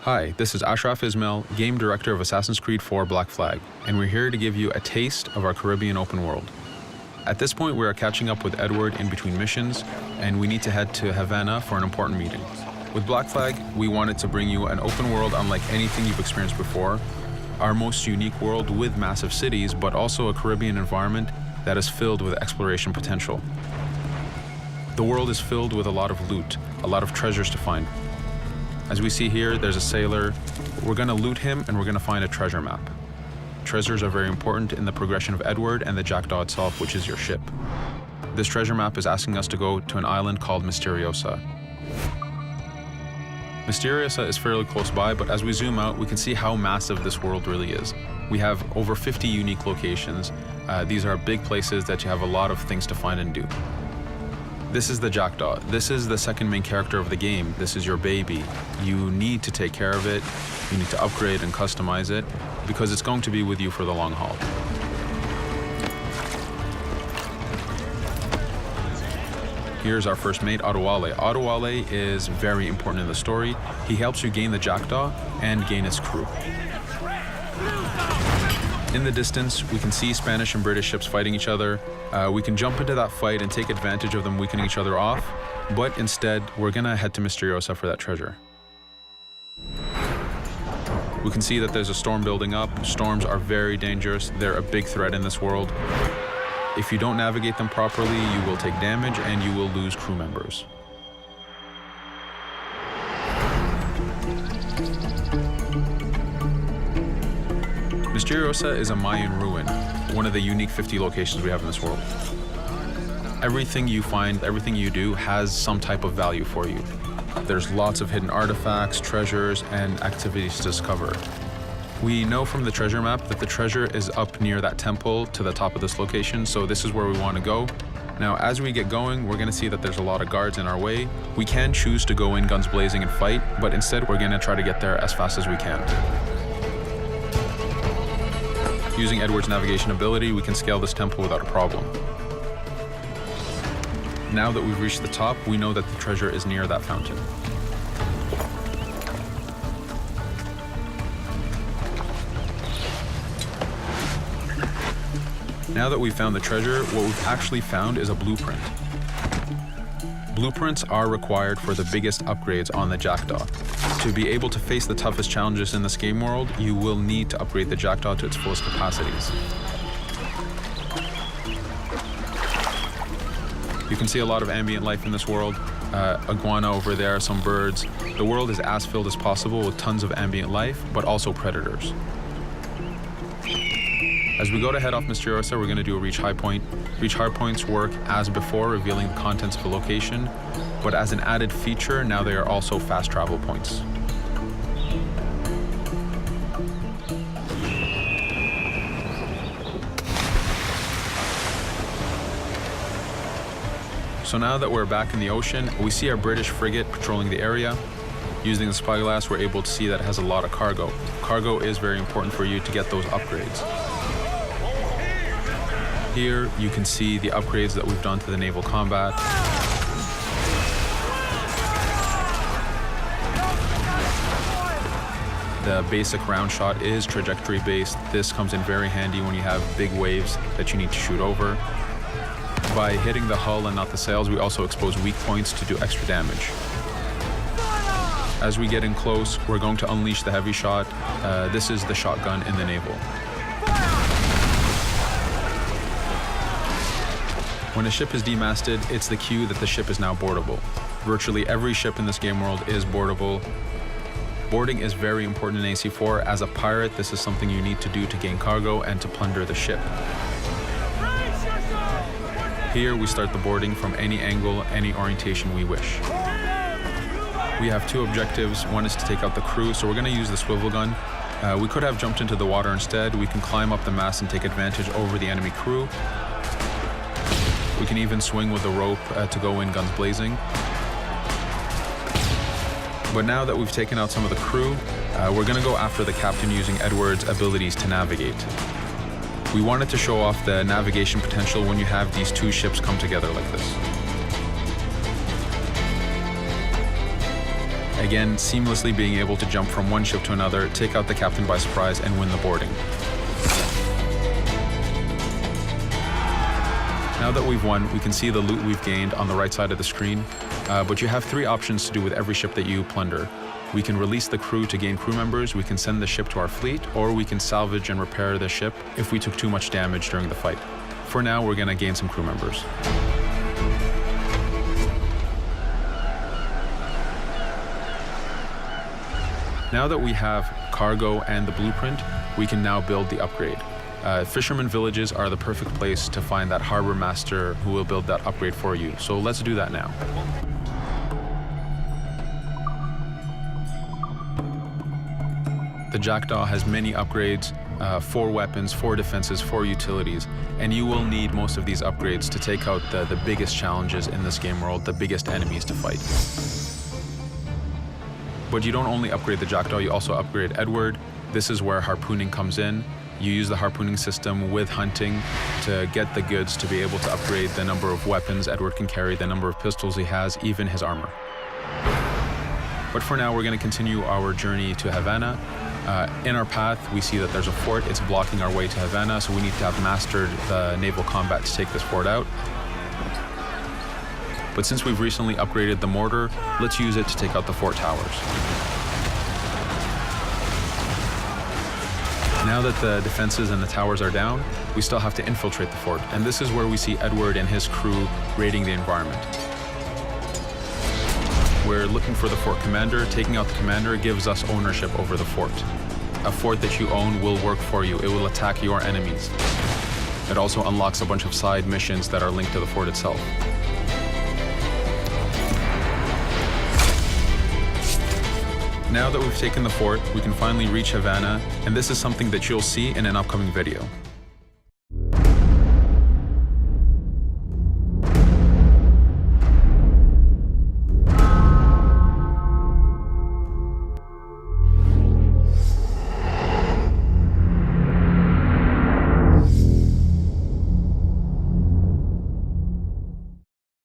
Hi, this is Ashraf Ismail, Game Director of Assassin's Creed 4 Black Flag, and we're here to give you a taste of our Caribbean open world. At this point, we are catching up with Edward in between missions, and we need to head to Havana for an important meeting. With Black Flag, we wanted to bring you an open world unlike anything you've experienced before, our most unique world with massive cities, but also a Caribbean environment that is filled with exploration potential. The world is filled with a lot of loot, a lot of treasures to find. As we see here, there's a sailor. We're gonna loot him and we're gonna find a treasure map. Treasures are very important in the progression of Edward and the Jackdaw itself, which is your ship. This treasure map is asking us to go to an island called Mysteriosa. Mysteriosa is fairly close by, but as we zoom out, we can see how massive this world really is. We have over 50 unique locations. These are big places that you have a lot of things to find and do. This is the Jackdaw. This is the second main character of the game. This is your baby. You need to take care of it. You need to upgrade and customize it because it's going to be with you for the long haul. Here's our first mate, Adewale. Adewale is very important in the story. He helps you gain the Jackdaw and gain its crew. In the distance, we can see Spanish and British ships fighting each other. We can jump into that fight and take advantage of them weakening each other off, but instead, we're gonna head to Mysteriosa for that treasure. We can see that there's a storm building up. Storms are very dangerous. They're a big threat in this world. If you don't navigate them properly, you will take damage and you will lose crew members. Mysteriosa is a Mayan ruin, one of the unique 50 locations we have in this world. Everything you find, everything you do has some type of value for you. There's lots of hidden artifacts, treasures, and activities to discover. We know from the treasure map that the treasure is up near that temple to the top of this location, so this is where we want to go. Now, as we get going, we're going to see that there's a lot of guards in our way. We can choose to go in guns blazing and fight, but instead we're going to try to get there as fast as we can. Using Edward's navigation ability, we can scale this temple without a problem. Now that we've reached the top, we know that the treasure is near that fountain. Now that we've found the treasure, what we've actually found is a blueprint. Blueprints are required for the biggest upgrades on the Jackdaw. To be able to face the toughest challenges in this game world, you will need to upgrade the Jackdaw to its fullest capacities. You can see a lot of ambient life in this world. Iguana over there, some birds. The world is as filled as possible with tons of ambient life, but also predators. As we go to head off Mysteriosa, we're going to do a reach high point. Reach high points work as before, revealing the contents of a location, but as an added feature, now they are also fast travel points. So now that we're back in the ocean, we see our British frigate patrolling the area. Using the spyglass, we're able to see that it has a lot of cargo. Cargo is very important for you to get those upgrades. Here, you can see the upgrades that we've done to the naval combat. The basic round shot is trajectory based. This comes in very handy when you have big waves that you need to shoot over. By hitting the hull and not the sails, we also expose weak points to do extra damage. As we get in close, we're going to unleash the heavy shot. This is the shotgun in the naval. When a ship is demasted, it's the cue that the ship is now boardable. Virtually every ship in this game world is boardable. Boarding is very important in AC4. As a pirate, this is something you need to do to gain cargo and to plunder the ship. Here, we start the boarding from any angle, any orientation we wish. We have two objectives. One is to take out the crew, so we're going to use the swivel gun. We could have jumped into the water instead. We can climb up the mast and take advantage over the enemy crew. We can even swing with the rope to go in guns blazing. But now that we've taken out some of the crew, we're going to go after the captain using Edward's abilities to navigate. We wanted to show off the navigation potential when you have these two ships come together like this. Again, seamlessly being able to jump from one ship to another, take out the captain by surprise, and win the boarding. Now that we've won, we can see the loot we've gained on the right side of the screen, but you have 3 options to do with every ship that you plunder. We can release the crew to gain crew members, we can send the ship to our fleet, or we can salvage and repair the ship if we took too much damage during the fight. For now, we're going to gain some crew members. Now that we have cargo and the blueprint, we can now build the upgrade. Fisherman villages are the perfect place to find that harbor master who will build that upgrade for you. So let's do that now. The Jackdaw has many upgrades, 4 weapons, 4 defenses, 4 utilities, and you will need most of these upgrades to take out the biggest challenges in this game world, the biggest enemies to fight. But you don't only upgrade the Jackdaw, you also upgrade Edward. This is where harpooning comes in. You use the harpooning system with hunting to get the goods to be able to upgrade the number of weapons Edward can carry, the number of pistols he has, even his armor. But for now, we're going to continue our journey to Havana. In our path, we see that there's a fort. It's blocking our way to Havana, so we need to have mastered the naval combat to take this fort out. But since we've recently upgraded the mortar, let's use it to take out the fort towers. Now that the defenses and the towers are down, we still have to infiltrate the fort, and this is where we see Edward and his crew raiding the environment. We're looking for the fort commander. Taking out the commander gives us ownership over the fort. A fort that you own will work for you. It will attack your enemies. It also unlocks a bunch of side missions that are linked to the fort itself. Now that we've taken the fort, we can finally reach Havana, and this is something that you'll see in an upcoming video.